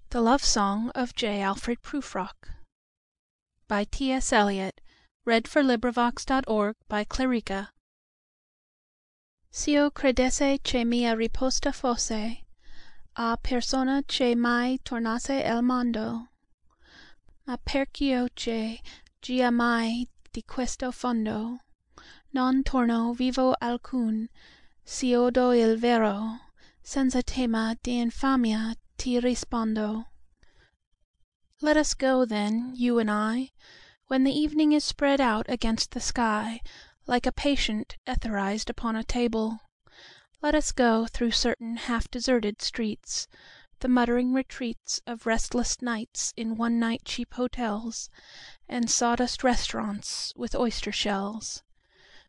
The Love Song of J. Alfred Prufrock by T.S. Eliot. (read_for_LibriVox.org) S'io credesse che mia riposta fosse a persona che mai tornasse al mondo, ma perch'io che gia mai di questo fondo non torno vivo alcun, s'io do il vero, senza tema di infamia ti rispondo. Let us go, then, you and I, when the evening is spread out against the sky, like a patient etherized upon a table. Let us go through certain half-deserted streets, the muttering retreats of restless nights in one-night cheap hotels, and sawdust restaurants with oyster shells.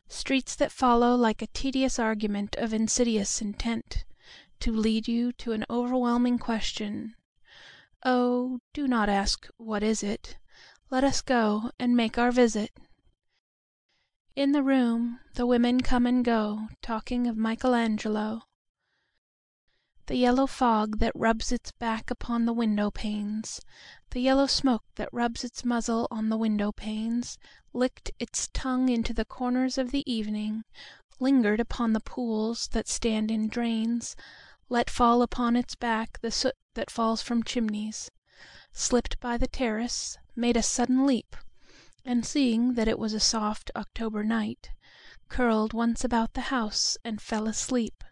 Streets that follow like a tedious argument of insidious intent, to lead you to an overwhelming question. Oh, do not ask, what is it? Let us go and make our visit. In the room the women come and go, talking of Michelangelo. The yellow fog that rubs its back upon the window panes, the yellow smoke that rubs its muzzle on the window panes, licked its tongue into the corners of the evening, lingered upon the pools that stand in drains, let fall upon its back the soot that falls from chimneys, slipped by the terrace, made a sudden leap, and seeing that it was a soft October night, curled once about the house and fell asleep.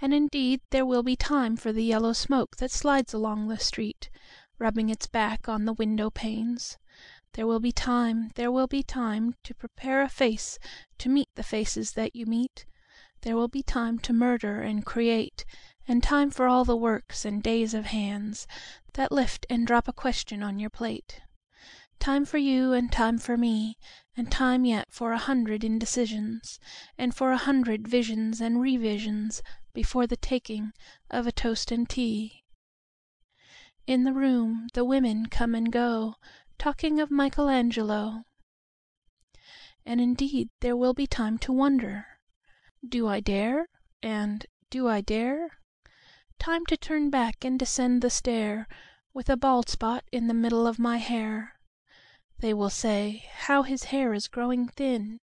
And indeed there will be time for the yellow smoke that slides along the street, rubbing its back on the window panes. There will be time to prepare a face to meet the faces that you meet. There will be time to murder and create, and time for all the works and days of hands that lift and drop a question on your plate. Time for you and time for me, and time yet for 100 indecisions, and for 100 visions and revisions before the taking of a toast and tea. In the room the women come and go, talking of Michelangelo. And indeed there will be time to wonder. Do I dare? And do I dare? Time to turn back and descend the stair, with a bald spot in the middle of my hair. They will say, how his hair is growing thin!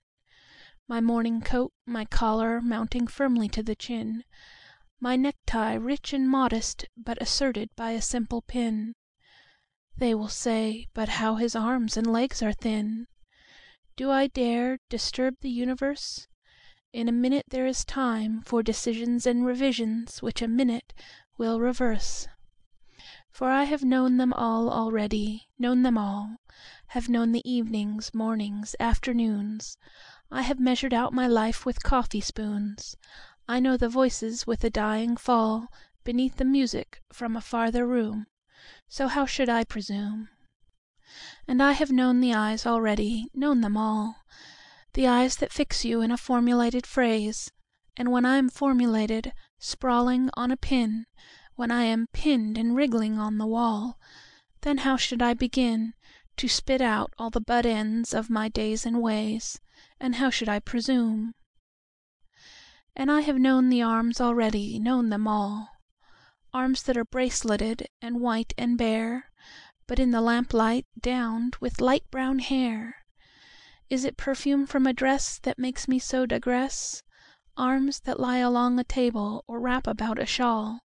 My morning coat, my collar mounting firmly to the chin, my necktie rich and modest, but asserted by a simple pin. They will say, but how his arms and legs are thin! Do I dare disturb the universe? In a minute there is time for decisions and revisions which a minute will reverse. For I have known them all already, known them all, have known the evenings, mornings, afternoons. I have measured out my life with coffee spoons. I know the voices with a dying fall beneath the music from a farther room. So how should I presume? And I have known the eyes already, known them all. The eyes that fix you in a formulated phrase, and when I am formulated, sprawling on a pin, when I am pinned and wriggling on the wall, then how should I begin to spit out all the butt ends of my days and ways, and how should I presume? And I have known the arms already, known them all. Arms that are braceleted and white and bare, but in the lamplight downed with light brown hair. Is it perfume from a dress that makes me so digress? Arms that lie along a table or wrap about a shawl.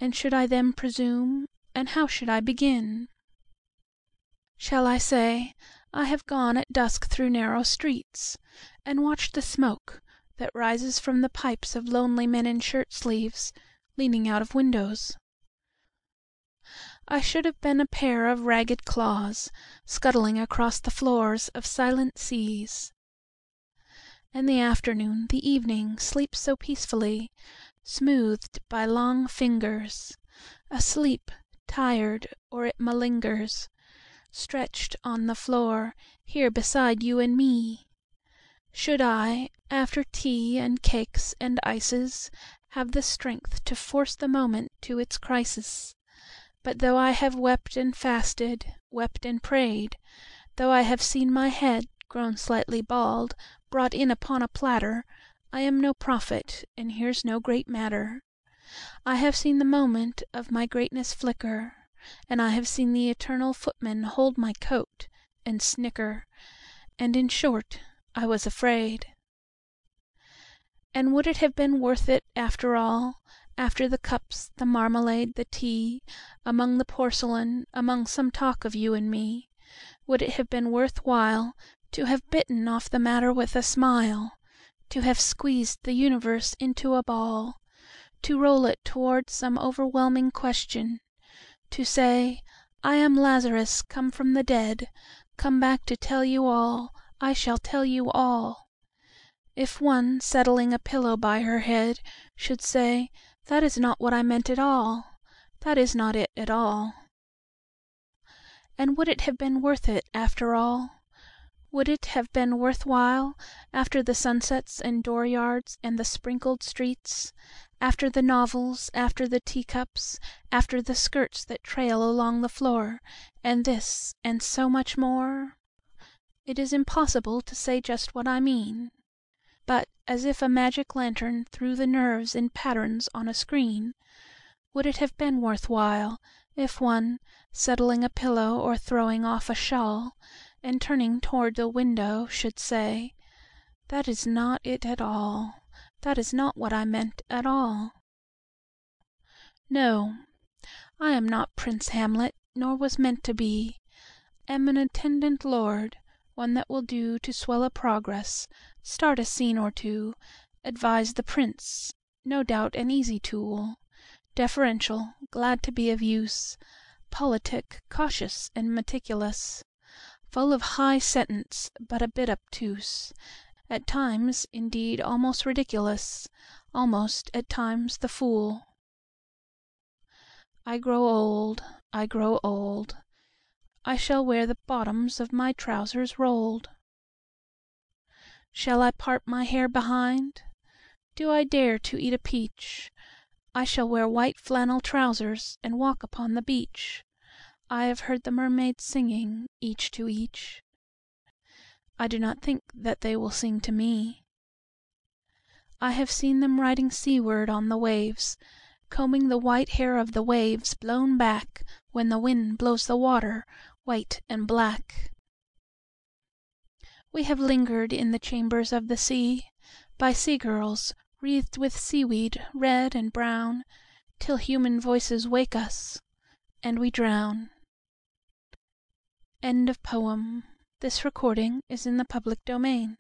And should I then presume, and how should I begin? Shall I say, I have gone at dusk through narrow streets, and watched the smoke that rises from the pipes of lonely men in shirt sleeves, leaning out of windows? I should have been a pair of ragged claws, scuttling across the floors of silent seas. And the afternoon, the evening, sleeps so peacefully, smoothed by long fingers, asleep, tired, or it malingers, stretched on the floor, here beside you and me. Should I, after tea and cakes and ices, have the strength to force the moment to its crisis? But though I have wept and fasted, wept and prayed, though I have seen my head, grown slightly bald, brought in upon a platter, I am no prophet, and here's no great matter. I have seen the moment of my greatness flicker, And I have seen the eternal footman hold my coat and snicker, And in short, I was afraid. And would it have been worth it, after all, After the cups, the marmalade, the tea, Among the porcelain, among some talk of you and me, Would it have been worth while To have bitten off the matter with a smile, To have squeezed the universe into a ball, To roll it toward some overwhelming question, To say, "I am Lazarus come from the dead, Come back to tell you all, I shall tell you all," If one, settling a pillow by her head, Should say, "That is not what I meant at all, That is not it at all." And would it have been worth it, after all? Would it have been worth while, After the sunsets and dooryards and the sprinkled streets, After the novels, after the teacups, After the skirts that trail along the floor, And this, and so much more? It is impossible to say just what I mean. But, as if a magic lantern threw the nerves in patterns on a screen, Would it have been worth while, if one, settling a pillow or throwing off a shawl, And turning toward the window, should say, "That is not it at all, That is not what I meant at all"? No, I am not Prince Hamlet, nor was meant to be. Am an attendant lord, one that will do To swell a progress, start a scene or two, Advise the prince, no doubt an easy tool, Deferential, glad to be of use, Politic, cautious and meticulous, Full of high sentence, but a bit obtuse, At times, indeed, almost ridiculous, Almost, at times, the fool. I grow old, I grow old. I shall wear the bottoms of my trousers rolled. Shall I part my hair behind? Do I dare to eat a peach? I shall wear white flannel trousers, And walk upon the beach. I have heard the mermaids singing, each to each. I do not think that they will sing to me. I have seen them riding seaward on the waves, Combing the white hair of the waves blown back When the wind blows the water white and black. We have lingered in the chambers of the sea, By sea girls, wreathed with seaweed red and brown, Till human voices wake us, and we drown. End of poem. This recording is in the public domain.